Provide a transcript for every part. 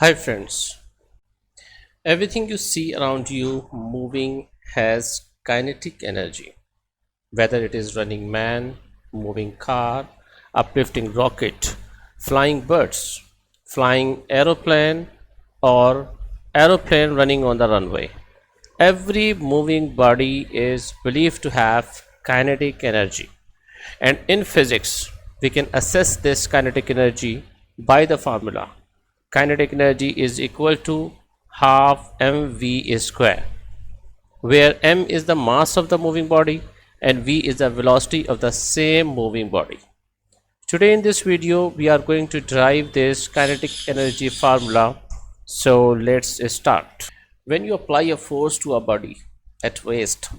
Hi friends, everything you see around you moving has kinetic energy, whether it is running man, moving car, uplifting rocket, flying birds, flying aeroplane, or aeroplane running on the runway. Every moving body is believed to have kinetic energy, and in physics, we can assess this kinetic energy by the formula. Kinetic energy is equal to half mv square, where m is the mass of the moving body and v is the velocity of the same moving body. Today in this video we are going to derive this kinetic energy formula. So let's start. When you apply a force to a body at rest,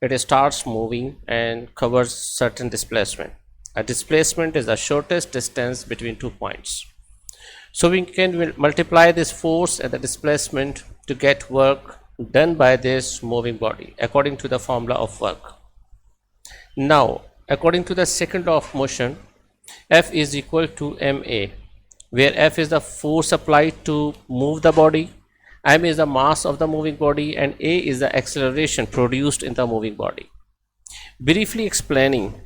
it starts moving and covers certain displacement. A displacement is the shortest distance between 2 points. So we can multiply this force and the displacement to get work done by this moving body according to the formula of work. Now, according to the second law of motion, F is equal to ma, where F is the force applied to move the body, m is the mass of the moving body, and a is the acceleration produced in the moving body. Briefly explaining,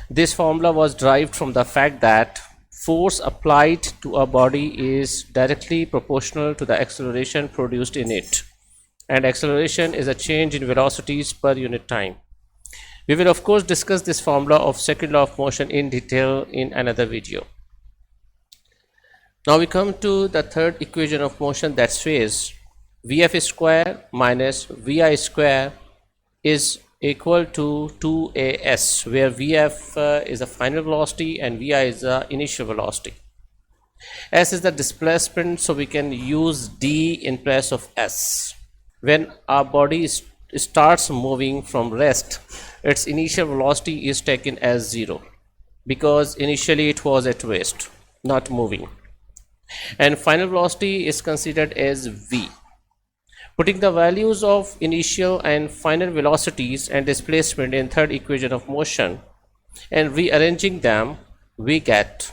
this formula was derived from the fact that force applied to a body is directly proportional to the acceleration produced in it, and acceleration is a change in velocities per unit time. We will of course discuss this formula of second law of motion in detail in another video. Now we come to the third equation of motion, that says Vf square minus Vi square is equal to 2as, where Vf is the final velocity and Vi is the initial velocity. S is the displacement, so we can use d in place of s. When our body starts moving from rest, its initial velocity is taken as 0 because initially it was at rest, not moving, and final velocity is considered as v. Putting the values of initial and final velocities and displacement in third equation of motion and rearranging them, we get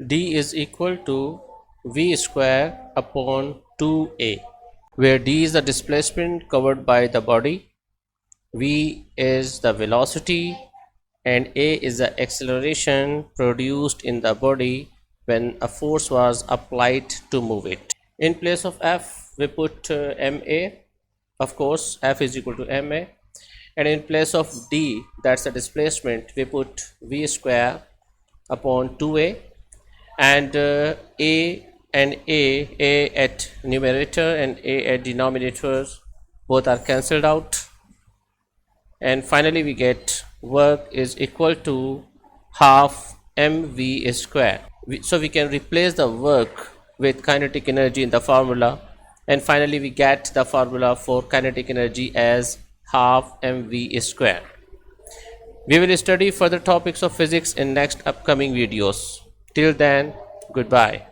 d is equal to v square upon 2a, where d is the displacement covered by the body, v is the velocity, and a is the acceleration produced in the body when a force was applied to move it. In place of F we put ma, of course F is equal to ma, and in place of d, that's the displacement, we put v square upon 2a, and a and a at numerator and a at denominator both are cancelled out, and finally we get work is equal to half mv square. So we can replace the work with kinetic energy in the formula, and finally we get the formula for kinetic energy as half mv square. We will study further topics of physics in next upcoming videos. Till then, goodbye.